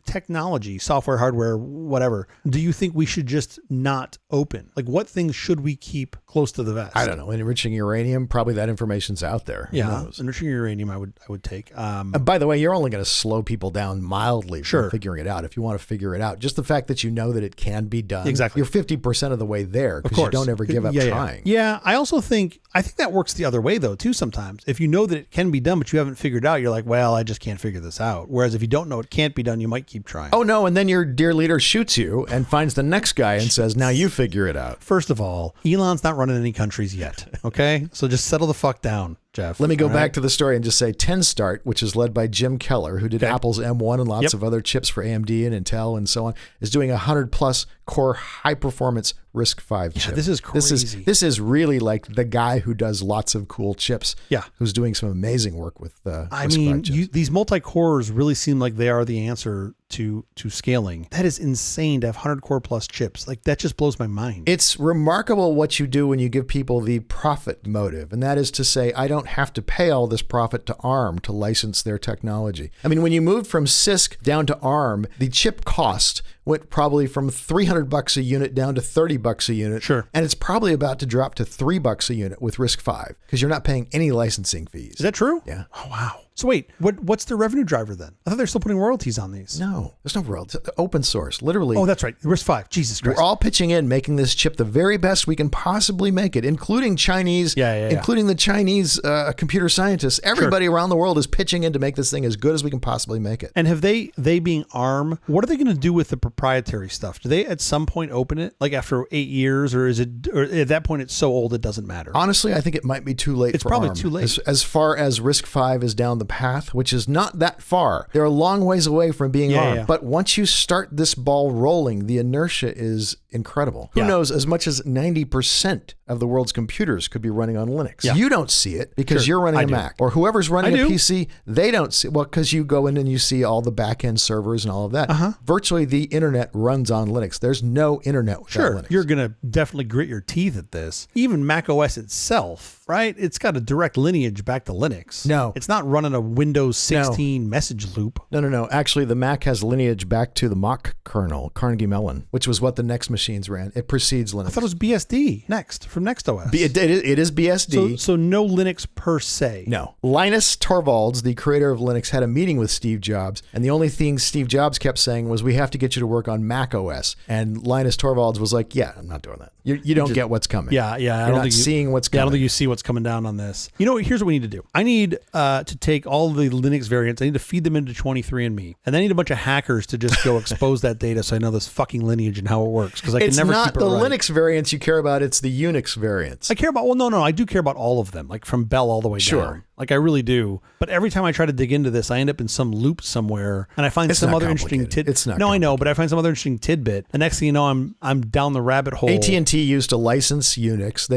technology, software, hardware, whatever, do you think we should just not open? Like, what things should we keep close to the vest? I don't know. Enriching uranium, probably that information's out there. Who knows? Enriching uranium, I would take. And by the way, you're only going to slow people down mildly from figuring it out. If you want to figure it out, just the fact that you know that it can be done. Exactly. You're 50% of the way there because you don't ever give up trying. Yeah. I think that works the other way though too. Sometimes if you know that it can be done, but you haven't figured it out, you're like, well, I just can't figure this out. Whereas if you don't know it can't be done, you might keep trying. Oh no. And then your dear leader shoots you and finds the next guy and says, now you figure it out. First of all, Elon's not running any countries yet. Okay. So just settle the fuck down, Jeff. Let me go back to the story and just say TenStart, which is led by Jim Keller, who did Apple's M1 and lots of other chips for AMD and Intel and so on, is doing 100 plus core high performance RISC-V chip. This is crazy. This is really like the guy who does lots of cool chips. Yeah. Who's doing some amazing work with RISC-V chips. These multi-cores really seem like they are the answer to scaling. That is insane to have 100 core plus chips. Like, that just blows my mind. It's remarkable what you do when you give people the profit motive. And that is to say, I don't have to pay all this profit to ARM to license their technology. I mean, when you moved from CISC down to ARM, the chip cost went probably from $300 a unit down to $30 a unit. Sure. And it's probably about to drop to $3 a unit with RISC-V because you're not paying any licensing fees. Is that true? Yeah. Oh, wow. So wait, what's the revenue driver then? I thought they're still putting royalties on these. No, there's no royalties. Open source, literally. Oh, that's right. RISC-V. Jesus Christ. We're all pitching in, making this chip the very best we can possibly make it, including Chinese, including the Chinese computer scientists. Everybody around the world is pitching in to make this thing as good as we can possibly make it. And have they being ARM, what are they going to do with the proprietary stuff? Do they at some point open it, like after 8 years, or at that point it's so old it doesn't matter? Honestly, I think it might be too late. It's for probably ARM. too late. As far as RISC-V is down the path, which is not that far. They're a long ways away from being ARM. But once you start this ball rolling, the inertia is incredible. Who knows, as much as 90% of the world's computers could be running on Linux. Yeah. You don't see it because you're running a Mac. Or whoever's running a PC, they don't see it. Well, because you go in and you see all the back-end servers and all of that. Virtually the internet runs on Linux. There's no internet without Linux. You're going to definitely grit your teeth at this. Even Mac OS itself, right? It's got a direct lineage back to Linux. No. It's not running a Windows 16 message loop. No. Actually, the Mac has lineage back to the Mach kernel, Carnegie Mellon, which was what the Next machines ran. It precedes Linux. I thought it was BSD next, from Next OS. It is BSD. So no Linux per se. No. Linus Torvalds, the creator of Linux, had a meeting with Steve Jobs, and the only thing Steve Jobs kept saying was, we have to get you to work on Mac OS. And Linus Torvalds was like, yeah, I'm not doing that. You don't get what's coming. Yeah. You're not seeing what's coming. I don't think you see what's coming down on this. You know, here's what we need to do. I need to take all the Linux variants. I need to feed them into 23andMe. And I need a bunch of hackers to just go expose that data so I know this fucking lineage and how it works. Because I can never keep it right. It's not the Linux variants you care about. It's the Unix variants. I care about, no, I do care about all of them, like from Bell all the way down. Like I really do. But every time I try to dig into this, I end up in some loop somewhere and I find some other interesting tidbit. It's not. No, I know, but I find some other interesting tidbit. The next thing you know, I'm down the rabbit hole. AT&T used to license Unix.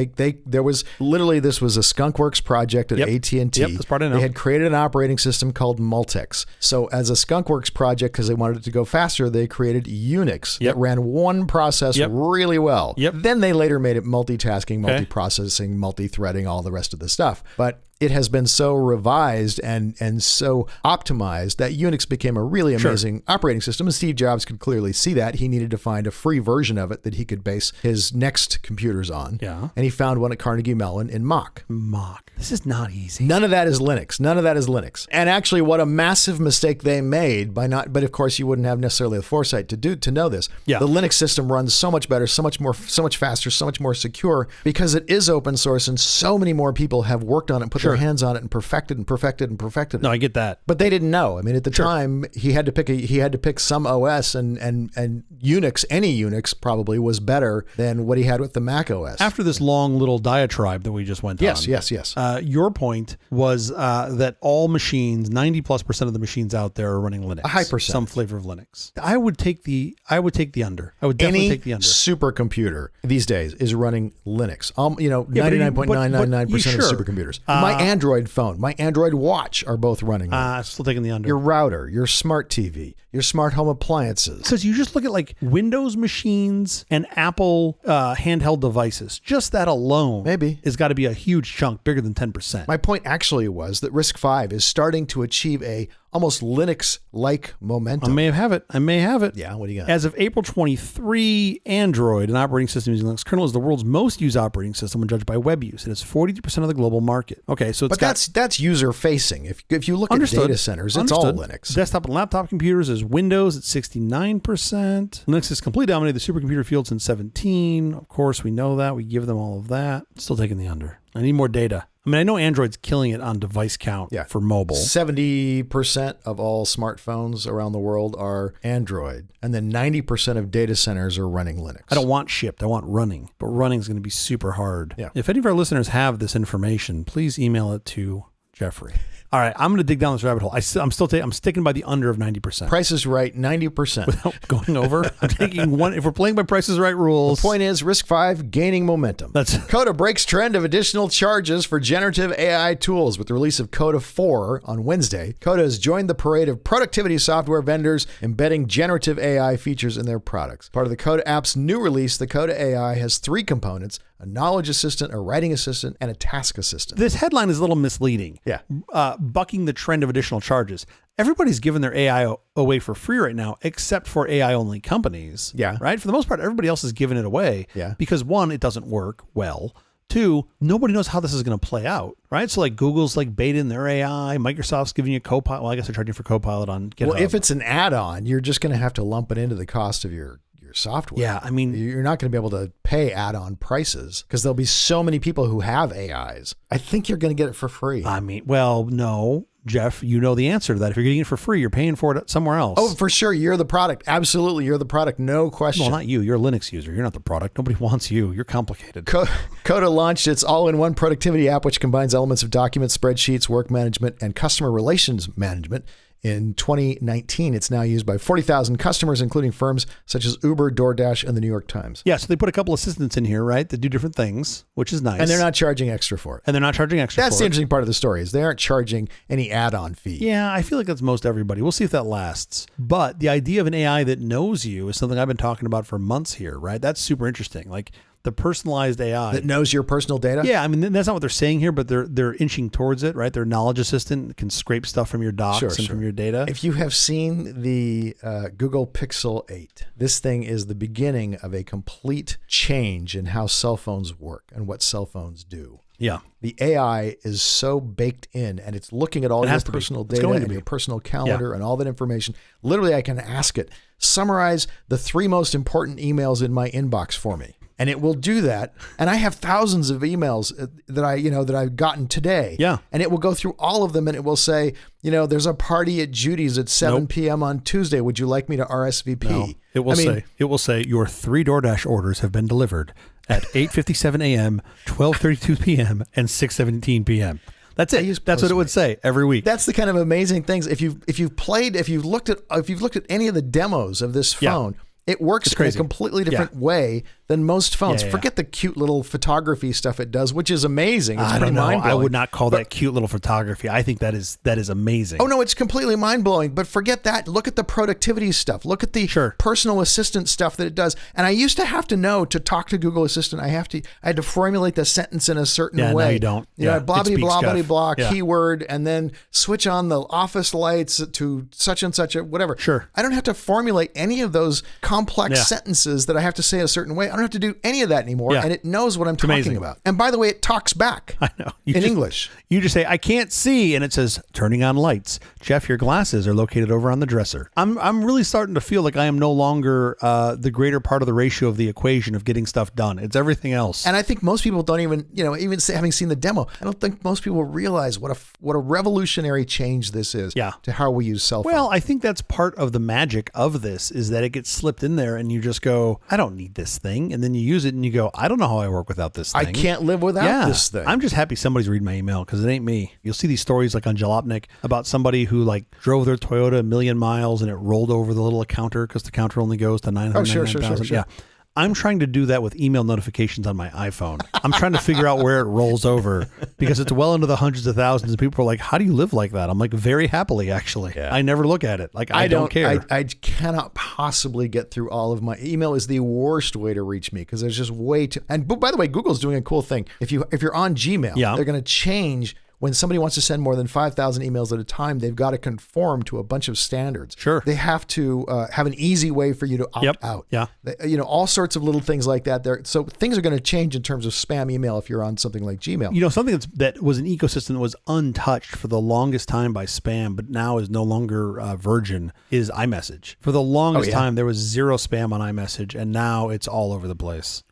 There was literally, this was a skunkworks project at AT&T. Yep, that's part I know. They had created an operating system called Multics. So as a skunkworks project, because they wanted it to go faster, they created Unix that ran one process really well. Then they later made it multitasking, multiprocessing, multi-threading, all the rest of the stuff. But it has been so revised and so optimized that Unix became a really amazing operating system. And Steve Jobs could clearly see that. He needed to find a free version of it that he could base his next computers on. Yeah. And he found one at Carnegie Mellon in Mach. This is not easy. None of that is Linux. And actually, what a massive mistake they made by not, but of course you wouldn't have necessarily the foresight to know this. The Linux system runs so much better, so much faster, so much more secure because it is open source and so many more people have worked on it and put their hands on it and perfected it. No, I get that. But they didn't know. I mean, at the time he had to pick some OS and Unix, any Unix probably was better than what he had with the Mac OS. After this long little diatribe that we just went on. Yes. Your point was that all machines, 90+% of the machines out there are running Linux. A high percent. Some flavor of Linux. I would take the under. I would definitely take the under. Any supercomputer these days is running Linux. 99.999% of supercomputers. My Android phone, my Android watch are both running Linux. Still taking the under. Your router, your smart TV, your smart home appliances. Because you just look at like Windows machines and Apple handheld devices. Just that alone has got to be a huge chunk, bigger than 10%. My point actually was that RISC-V is starting to achieve a almost Linux-like momentum. I may have it. Yeah, what do you got? As of April 23, Android, an operating system using Linux kernel, is the world's most used operating system when judged by web use. It is 42% of the global market. Okay, so that's user-facing. If you look at data centers, it's all Linux. Desktop and laptop computers is Windows at 69%. Linux has completely dominated the supercomputer field since 2017. Of course, we know that. We give them all of that. Still taking the under. I need more data. I mean, I know Android's killing it on device count for mobile. 70% of all smartphones around the world are Android. And then 90% of data centers are running Linux. I don't want shipped. I want running. But running is going to be super hard. Yeah. If any of our listeners have this information, please email it to Jeffrey. All right, I'm going to dig down this rabbit hole. I'm sticking by the under of 90%. Price is Right, 90%. Without going over, I'm taking one. If we're playing by Price is Right rules. The point is RISC-V gaining momentum. Coda breaks trend of additional charges for generative AI tools with the release of Coda 4 on Wednesday. Coda has joined the parade of productivity software vendors embedding generative AI features in their products. Part of the Coda app's new release, the Coda AI has 3 components: a knowledge assistant, a writing assistant, and a task assistant. This headline is a little misleading. Yeah. bucking the trend of additional charges. Everybody's giving their AI away for free right now, except for AI only companies. Yeah. Right. For the most part, everybody else is giving it away. Yeah. Because one, it doesn't work well. Two, nobody knows how this is going to play out, right? So like Google's like baiting their AI, Microsoft's giving you Copilot. Well, I guess they're charging for Copilot on GitHub. Well, if it's an add-on, you're just going to have to lump it into the cost of your software. Yeah, I mean, you're not going to be able to pay add-on prices because there'll be so many people who have AIs. I think you're going to get it for free. I mean, well, no, Jeff, you know the answer to that. If you're getting it for free, you're paying for it somewhere else. Oh, for sure. You're the product. Absolutely. You're the product. No question. Well, not you. You're a Linux user. You're not the product. Nobody wants you. You're complicated. Coda launched its all-in-one productivity app, which combines elements of documents, spreadsheets, work management, and customer relations management. In 2019, it's now used by 40,000 customers, including firms such as Uber, DoorDash, and the New York Times. Yeah, so they put a couple assistants in here, right, that do different things, which is nice. And they're not charging extra for it. That's the interesting part of the story is they aren't charging any add-on fee. Yeah, I feel like that's most everybody. We'll see if that lasts. But the idea of an AI that knows you is something I've been talking about for months here, right? That's super interesting. Like the personalized AI that knows your personal data. Yeah, I mean that's not what they're saying here, but they're inching towards it, right? Their knowledge assistant can scrape stuff from your docs and from your data. If you have seen the Google Pixel 8, this thing is the beginning of a complete change in how cell phones work and what cell phones do. Yeah. The AI is so baked in and it's looking at all your personal data and your personal calendar and all that information. Literally, I can ask it, summarize the 3 most important emails in my inbox for me. And it will do that. And I have thousands of emails that I've gotten today. Yeah. And it will go through all of them and it will say, there's a party at Judy's at 7 p.m. on Tuesday. Would you like me to RSVP? No. It will say your 3 DoorDash orders have been delivered at 8:57 a.m., 12:32 p.m., and 6:17 p.m. That's it. That's what it would say every week. That's the kind of amazing things. If you've looked at any of the demos of this phone, it works in a completely different way than most phones. Forget the cute little photography stuff it does, which is amazing. It's pretty mind-blowing. I would not call that cute little photography. I think that is amazing. Oh, no, it's completely mind-blowing. But forget that. Look at the productivity stuff. Look at the personal assistant stuff that it does. And I used to have to know to talk to Google Assistant. I had to formulate the sentence in a certain way. No, you don't. Blah, blah, blah, blah, keyword, and then switch on the office lights to such and such a whatever. Sure. I don't have to formulate any of those complex sentences that I have to say a certain way. I don't have to do any of that anymore, and it knows what I'm talking about. And by the way, it talks back in English. You just say, I can't see, and it says, turning on lights. Jeff, your glasses are located over on the dresser. I'm really starting to feel like I am no longer the greater part of the ratio of the equation of getting stuff done. It's everything else. And I think most people don't even, having seen the demo, I don't think most people realize what a revolutionary change this is to how we use cell phones. Well, I think that's part of the magic of this is that it gets slipped in there and you just go, I don't need this thing. And then you use it and you go, I don't know how I work without this thing. I can't live without this thing. I'm just happy somebody's reading my email because it ain't me. You'll see these stories like on Jalopnik about somebody who like drove their Toyota 1,000,000 miles and it rolled over the little counter because the counter only goes to 999,000. Sure. Yeah. I'm trying to do that with email notifications on my iPhone. I'm trying to figure out where it rolls over because it's well into the hundreds of thousands. And people are like, how do you live like that? I'm like, very happily, actually. Yeah. I never look at it. Like, I don't care. I cannot possibly get through all of my email. Is the worst way to reach me because there's just way too. And by the way, Google's doing a cool thing. If you're on Gmail, they're going to change. When somebody wants to send more than 5,000 emails at a time, they've got to conform to a bunch of standards. Sure. They have to have an easy way for you to opt out. Yeah. All sorts of little things like that. So things are going to change in terms of spam email if you're on something like Gmail. Something that was an ecosystem that was untouched for the longest time by spam, but now is no longer virgin, is iMessage. For the longest time, there was 0 spam on iMessage, and now it's all over the place.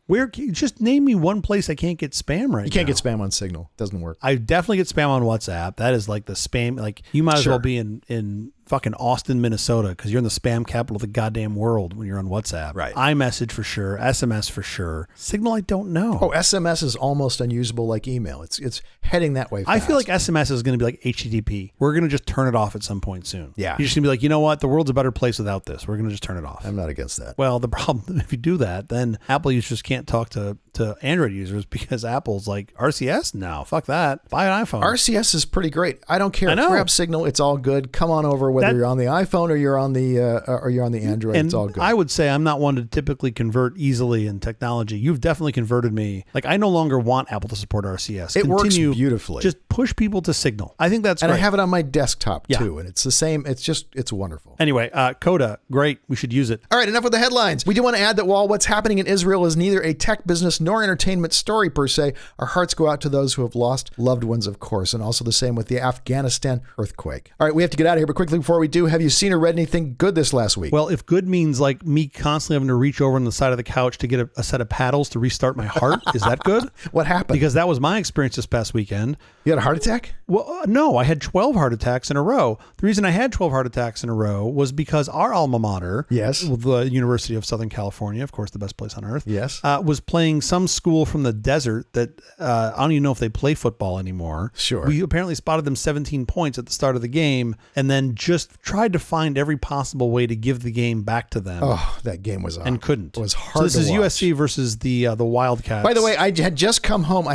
Just name me one place I can't get spam right now. You can't get spam on Signal. It doesn't work. I definitely get spam on WhatsApp. That is like the spam. Like you might as well be in fucking Austin, Minnesota, because you're in the spam capital of the goddamn world when you're on WhatsApp. Right. iMessage for sure. SMS for sure. Signal, I don't know. Oh, SMS is almost unusable like email. It's heading that way fast. I feel like SMS is going to be like HTTP. We're going to just turn it off at some point soon. Yeah. You're just going to be like, you know what? The world's a better place without this. We're going to just turn it off. I'm not against that. Well, the problem, if you do that, then Apple users just can't talk to to Android users because Apple's like, RCS? No, fuck that. Buy an iPhone. RCS is pretty great. I don't care. I know. Grab Signal. It's all good. Come on over, whether you're on the iPhone or you're on the Android. And it's all good. I would say I'm not one to typically convert easily in technology. You've definitely converted me. Like, I no longer want Apple to support RCS. It works beautifully. Just push people to Signal. I think that's and great. I have it on my desktop too, and it's the same. It's wonderful. Anyway, Coda, great. We should use it. All right, enough with the headlines. We do want to add that while what's happening in Israel is neither a tech business nor entertainment story per se, our hearts go out to those who have lost loved ones, of course, and also the same with the Afghanistan earthquake. All right, we have to get out of here, but quickly before we do, have you seen or read anything good this last week? Well, if good means like me constantly having to reach over on the side of the couch to get a set of paddles to restart my heart, is that good? What happened? Because that was my experience this past weekend. You had a heart attack? Well, no, I had 12 heart attacks in a row. The reason I had 12 heart attacks in a row was because our alma mater, yes, the University of Southern California, of course, the best place on earth, yes, was playing some school from the desert that I don't even know if they play football anymore. Sure. We apparently spotted them 17 points at the start of the game and then just tried to find every possible way to give the game back to them. Oh, that game was on. And couldn't. It was hard So this to is watch. USC versus the Wildcats. By the way, I had just come home.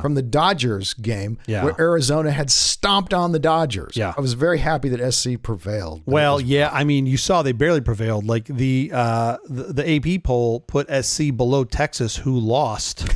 From the Dodgers game where Arizona had stomped on the Dodgers. Yeah. I was very happy that SC prevailed. Well, I mean, you saw they barely prevailed. Like the AP poll put SC below Texas, who lost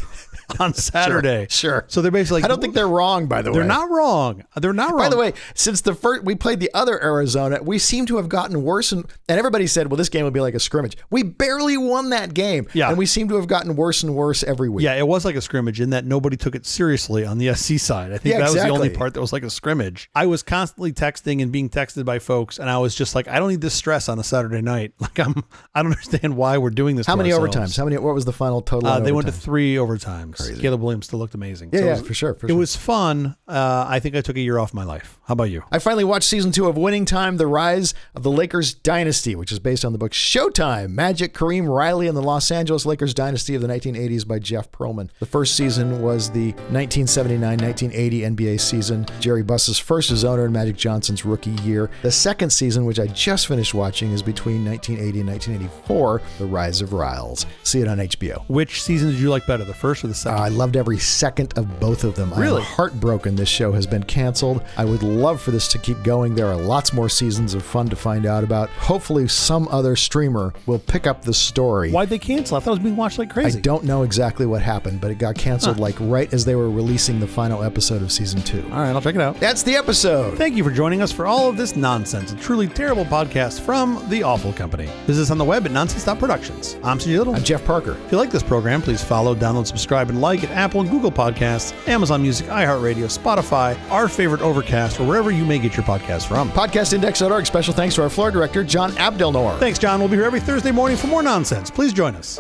on Saturday. Sure. So they're basically like, I don't think they're wrong, by the way. They're not wrong. They're not wrong. By the way, since the first we played the other Arizona, we seem to have gotten worse. And everybody said, well, this game will be like a scrimmage. We barely won that game. Yeah. And we seem to have gotten worse and worse every week. Yeah, it was like a scrimmage in that nobody took it seriously on the SC side. I think that was the only part that was like a scrimmage. I was constantly texting and being texted by folks, and I was just like, I don't need this stress on a Saturday night. Like I don't understand why we're doing this. How to many ourselves. overtimes? What was the final total? They went to 3 overtimes. Crazy. Caleb Williams still looked amazing. Yeah, So for sure. It was fun. I think I took a year off my life. How about you? I finally watched season 2 of Winning Time, The Rise of the Lakers Dynasty, which is based on the book Showtime, Magic, Kareem Riley, and the Los Angeles Lakers Dynasty of the 1980s by Jeff Pearlman. The first season was the 1979-1980 NBA season, Jerry Buss's first as owner and Magic Johnson's rookie year. The second season, which I just finished watching, is between 1980 and 1984, The Rise of Riles. See it on HBO. Which season did you like better, the first or the second? I loved every second of both of them. Really? I'm heartbroken this show has been canceled. I would love for this to keep going. There are lots more seasons of fun to find out about. Hopefully some other streamer will pick up the story. Why'd they cancel? I thought it was being watched like crazy. I don't know exactly what happened, but it got canceled like right as they were releasing the final episode of season 2. All right, I'll check it out. That's the episode. Thank you for joining us for all of this nonsense, a truly terrible podcast from The Awful Company. Visit us on the web at nonsense.productions. I'm CJ Little. I'm Jeff Parker. If you like this program, please follow, download, subscribe, and like at Apple and Google Podcasts, Amazon Music, iHeartRadio, Spotify, our favorite Overcast, or wherever you may get your podcasts from. Podcastindex.org. Special thanks to our floor director, John Abdelnour. Thanks, John. We'll be here every Thursday morning for more nonsense. Please join us.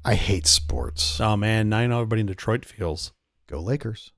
I hate sports. Oh, man. Now you know everybody in Detroit feels. Go Lakers.